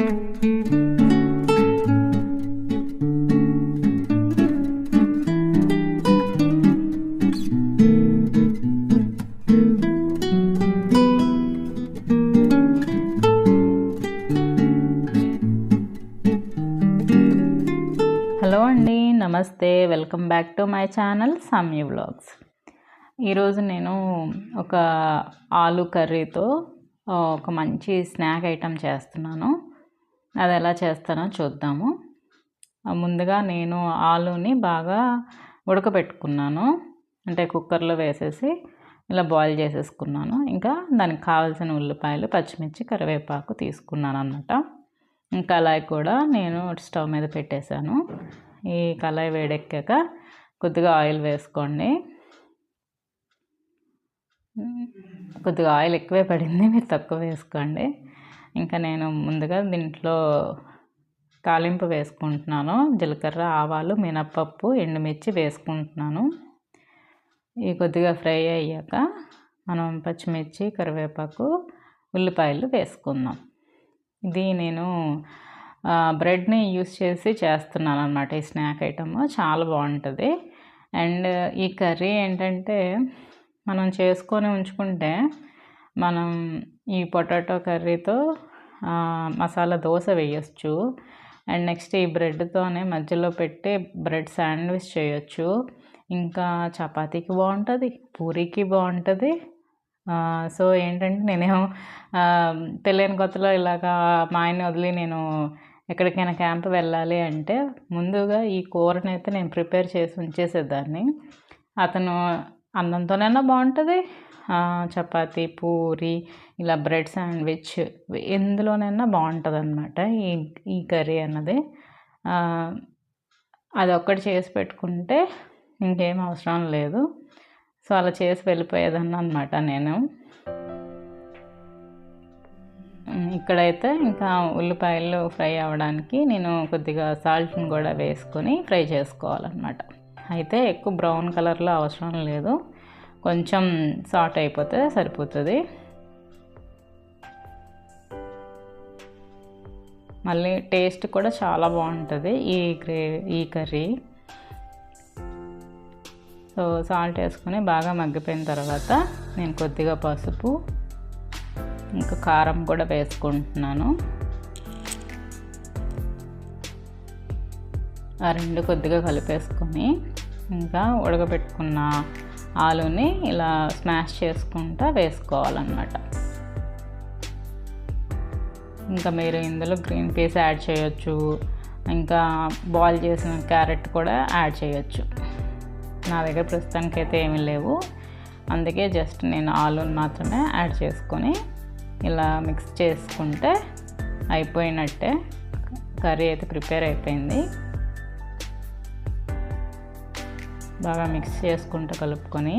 Hello అండి, నమస్తే. Welcome back to my channel Samyu vlogs. ఈరోజు నేను ఒక ఆలు కర్రీతో ఒక మంచి స్నాక్ ఐటెం చేస్తున్నాను. అది ఎలా చేస్తానో చూద్దాము. ముందుగా నేను ఆలుని బాగా ఉడకబెట్టుకున్నాను. అంటే కుక్కర్లో వేసేసి ఇలా బాయిల్ చేసేసుకున్నాను. ఇంకా దానికి కావాల్సిన ఉల్లిపాయలు, పచ్చిమిర్చి, కరివేపాకు తీసుకున్నాను అన్నమాట. కళాయి కూడా నేను స్టవ్ మీద పెట్టేశాను. ఈ కళాయి వేడెక్కాక కొద్దిగా ఆయిల్ వేసుకోండి. కొద్దిగా ఆయిల్ ఎక్కువే పడింది, మీరు తక్కువ వేసుకోండి. ఇంకా నేను ముందుగా దీంట్లో తాలింపు వేసుకుంటున్నాను. జీలకర్ర, ఆవాలు, మినప్పప్పు, ఎండుమిర్చి వేసుకుంటున్నాను. ఇవి కొద్దిగా ఫ్రై అయ్యాక మనం పచ్చిమిర్చి, కరివేపాకు, ఉల్లిపాయలు వేసుకుందాం. ఇది నేను బ్రెడ్ని యూస్ చేసి చేస్తున్నాను అన్నమాట. ఈ స్నాక్ ఐటమ్ చాలా బాగుంటుంది. అండ్ ఈ కర్రీ ఏంటంటే మనం చేసుకొని ఉంచుకుంటే మనం ఈ పొటాటో కర్రీతో మసాలా దోశ వేయచ్చు. అండ్ నెక్స్ట్ ఈ బ్రెడ్తోనే మధ్యలో పెట్టి బ్రెడ్ శాండ్విచ్ చేయొచ్చు. ఇంకా చపాతీకి బాగుంటుంది, పూరీకి బాగుంటుంది. సో ఏంటంటే నేనేమో తెలియని కొత్తలో ఇలాగా మా ఆయన్ని వదిలి నేను ఎక్కడికైనా క్యాంప్ వెళ్ళాలి అంటే ముందుగా ఈ కూరని అయితే నేను ప్రిపేర్ చేసి ఉంచేసేదాన్ని. అతను అన్నంతోనైనా బాగుంటుంది, చపాతీ, పూరి, ఇలా బ్రెడ్ శాండ్విచ్ ఎందులోనైనా బాగుంటుంది అన్నమాట ఈ కర్రీ అన్నది. అది ఒక్కటి చేసి పెట్టుకుంటే ఇంకేం అవసరం లేదు. సో అలా చేసి వెళ్ళిపోయేదాన్ని అన్నమాట నేను. ఇక్కడైతే ఇంకా ఉల్లిపాయలు ఫ్రై అవ్వడానికి నేను కొద్దిగా సాల్ట్ని కూడా వేసుకొని ఫ్రై చేసుకోవాలన్నమాట. అయితే ఎక్కువ బ్రౌన్ కలర్లో అవసరం లేదు, కొంచెం సాట్ అయిపోతే సరిపోతుంది. మళ్ళీ టేస్ట్ కూడా చాలా బాగుంటుంది ఈ కర్రీ. సో సాల్ట్ వేసుకొని బాగా మగ్గిపోయిన తర్వాత నేను కొద్దిగా పసుపు, ఇంకా కారం కూడా వేసుకుంటున్నాను. ఆ రెండు కొద్దిగా కలిపేసుకొని ఇంకా ఉడకబెట్టుకున్న ఆలుని ఇలా స్మాష్ చేసుకుంటూ వేసుకోవాలన్నమాట. ఇంకా మీరు ఇందులో గ్రీన్ పీస్ యాడ్ చేయొచ్చు, ఇంకా బాయిల్ చేసిన క్యారెట్ కూడా యాడ్ చేయొచ్చు. నా దగ్గర ప్రస్తుతానికైతే ఏమీ లేవు, అందుకే జస్ట్ నేను ఆలుని మాత్రమే యాడ్ చేసుకొని ఇలా మిక్స్ చేసుకుంటే అయిపోయినట్టే. కర్రీ అయితే ప్రిపేర్ అయిపోయింది. బాగా మిక్స్ చేసుకుంటూ కలుపుకొని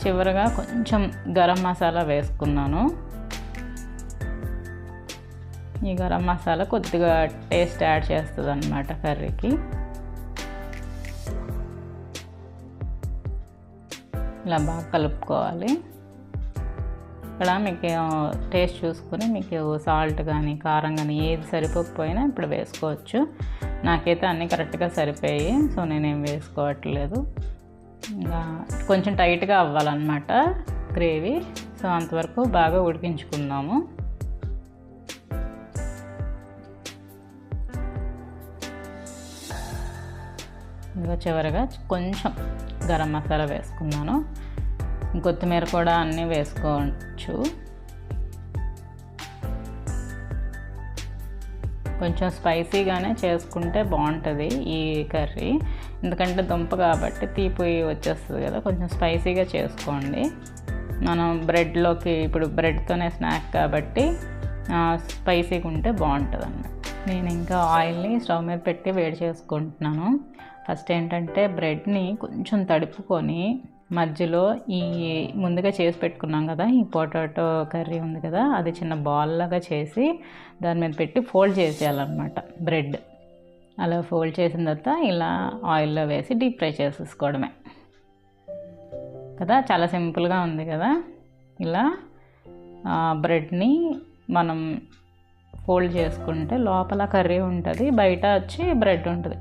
చివరిగా కొంచెం గరం మసాలా వేసుకున్నాను. ఈ గరం మసాలా కొద్దిగా టేస్ట్ యాడ్ చేస్తుంది అన్నమాట కర్రీకి. ఇలా బాగా కలుపుకోవాలి. ఇక్కడ మీకు టేస్ట్ చూసుకొని మీకు సాల్ట్ కానీ కారం కానీ ఏది సరిపోకపోయినా ఇప్పుడు వేసుకోవచ్చు. నాకైతే అన్నీ కరెక్ట్గా సరిపోయాయి, సో నేనేం వేసుకోవట్లేదు. ఇంకా కొంచెం టైట్గా అవ్వాలన్నమాట గ్రేవీ. సో అంతవరకు బాగా ఉడికించుకుందాము. ఇంకా చివరిగా కొంచెం గరం మసాలా వేసుకున్నాను. కొత్తిమీర కూడా అన్నీ వేసుకోవచ్చు. కొంచెం స్పైసీగానే చేసుకుంటే బాగుంటుంది ఈ కర్రీ, ఎందుకంటే దుంప కాబట్టి తీపి వచ్చేస్తుంది కదా. కొంచెం స్పైసీగా చేసుకోండి. మనం బ్రెడ్లోకి ఇప్పుడు బ్రెడ్తోనే స్నాక్ కాబట్టి స్పైసీగా ఉంటే బాగుంటుంది అన్నమాట. నేను ఇంకా ఆయిల్ని స్టవ్ మీద పెట్టి వేడి చేసుకుంటున్నాను. ఫస్ట్ ఏంటంటే బ్రెడ్ని కొంచెం తడుపుకొని మధ్యలో ఈ ముందుగా చేసి పెట్టుకున్నాం కదా ఈ పొటాటో కర్రీ ఉంది కదా, అది చిన్న బాల్ లాగా చేసి దాని మీద పెట్టి ఫోల్డ్ చేసేయాలన్నమాట బ్రెడ్. అలా ఫోల్డ్ చేసిన తర్వాత ఇలా ఆయిల్లో వేసి డీప్ ఫ్రై చేసేసుకోవడమే కదా. చాలా సింపుల్గా ఉంది కదా. ఇలా బ్రెడ్ని మనం ఫోల్డ్ చేసుకుంటే లోపల కర్రీ ఉంటుంది, బయట వచ్చి బ్రెడ్ ఉంటుంది.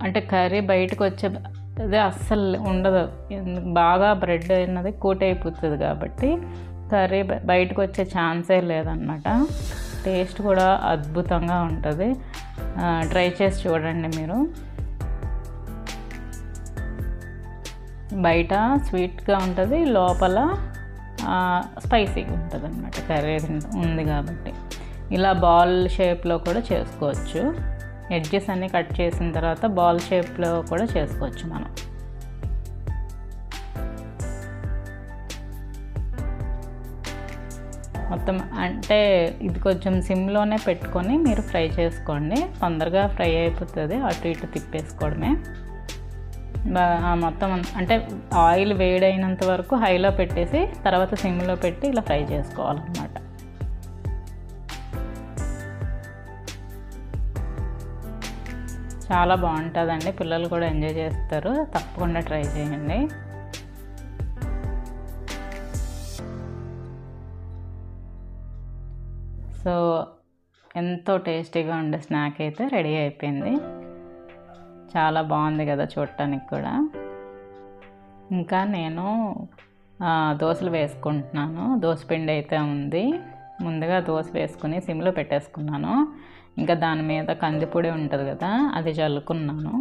అంటే కర్రీ బయటకు వచ్చేది అస్సలు ఉండదు, బాగా బ్రెడ్ అన్నది కోట్ అయిపోతుంది కాబట్టి కర్రీ బయటకు వచ్చే ఛాన్సే లేదన్నమాట. టేస్ట్ కూడా అద్భుతంగా ఉంటుంది, ట్రై చేసి చూడండి మీరు. బయట స్వీట్గా ఉంటుంది, లోపల స్పైసీగా ఉంటుంది అన్నమాట. కర్రీ ఉంది కాబట్టి ఇలా బాల్ షేప్లో కూడా చేసుకోవచ్చు. ఎడ్జెస్ అన్నీ కట్ చేసిన తర్వాత బాల్ షేప్లో కూడా చేసుకోవచ్చు మనం. మొత్తం అంటే ఇది కొంచెం సిమ్లోనే పెట్టుకొని మీరు ఫ్రై చేసుకోండి, తొందరగా ఫ్రై అయిపోతుంది. అటు ఇటు తిప్పేసుకోవడమే. మొత్తం అంటే ఆయిల్ వేడైనంత వరకు హైలో పెట్టేసి తర్వాత సిమ్లో పెట్టి ఇలా ఫ్రై చేసుకోవాలన్నమాట. చాలా బాగుంటుందండి, పిల్లలు కూడా ఎంజాయ్ చేస్తారు, తప్పకుండా ట్రై చేయండి. సో ఎంతో టేస్టీగా ఉండే స్నాక్ అయితే రెడీ అయిపోయింది. చాలా బాగుంది కదా చూడటానికి కూడా. ఇంకా నేను దోశలు వేసుకుంటున్నాను. దోసపిండి అయితే ఉంది, ముందుగా దోశ వేసుకుని సిమ్లో పెట్టేసుకున్నాను. ఇంకా దాని మీద కందిపొడి ఉంటుంది కదా, అది చల్లుకున్నాను.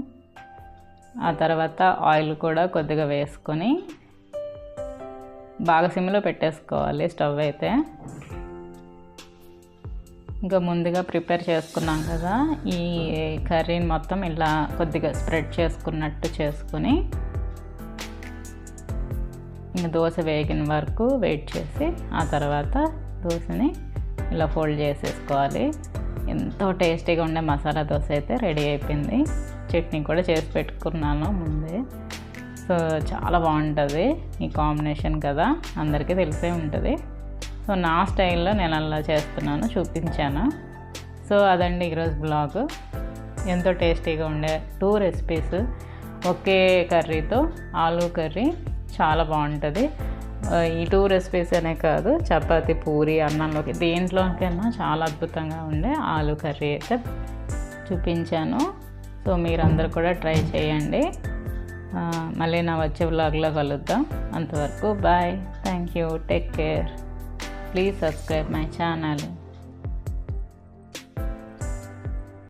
ఆ తర్వాత ఆయిల్ కూడా కొద్దిగా వేసుకొని బాగా సిమ్లో పెట్టేసుకోవాలి స్టవ్ అయితే. ఇంకా ముందుగా ప్రిపేర్ చేసుకున్నాం కదా, ఈ కర్రీని మొత్తం ఇలా కొద్దిగా స్ప్రెడ్ చేసుకున్నట్టు చేసుకుని ఇంకా దోశ వేగిన వరకు వెయిట్ చేసి ఆ తర్వాత దోశని ఇలా ఫోల్డ్ చేసేసుకోవాలి. ఎంతో టేస్టీగా ఉండే మసాలా దోశ అయితే రెడీ అయిపోయింది. చట్నీ కూడా చేసి పెట్టుకున్నాను ముందే. సో చాలా బాగుంటుంది ఈ కాంబినేషన్ కదా, అందరికీ తెలిసే ఉంటుంది. సో నా స్టైల్లో నేను అలా చేస్తున్నాను, చూపించాను. సో అదండి ఈరోజు బ్లాగ్. ఎంతో టేస్టీగా ఉండే 2 రెసిపీస్ ఒకే కర్రీతో. ఆలూ కర్రీ చాలా బాగుంటుంది. ఈ 2 రెసిపీస్ అనే కాదు, చపాతీ, పూరి, అన్నంలోకి దేంట్లోకైనా చాలా అద్భుతంగా ఉండే ఆలూ కర్రీ అయితే చూపించాను. సో మీరందరూ కూడా ట్రై చేయండి. మళ్ళీ నా వచ్చే వ్లాగ్లో కలుద్దాం. అంతవరకు bye, thank you, take care. Please subscribe my channel.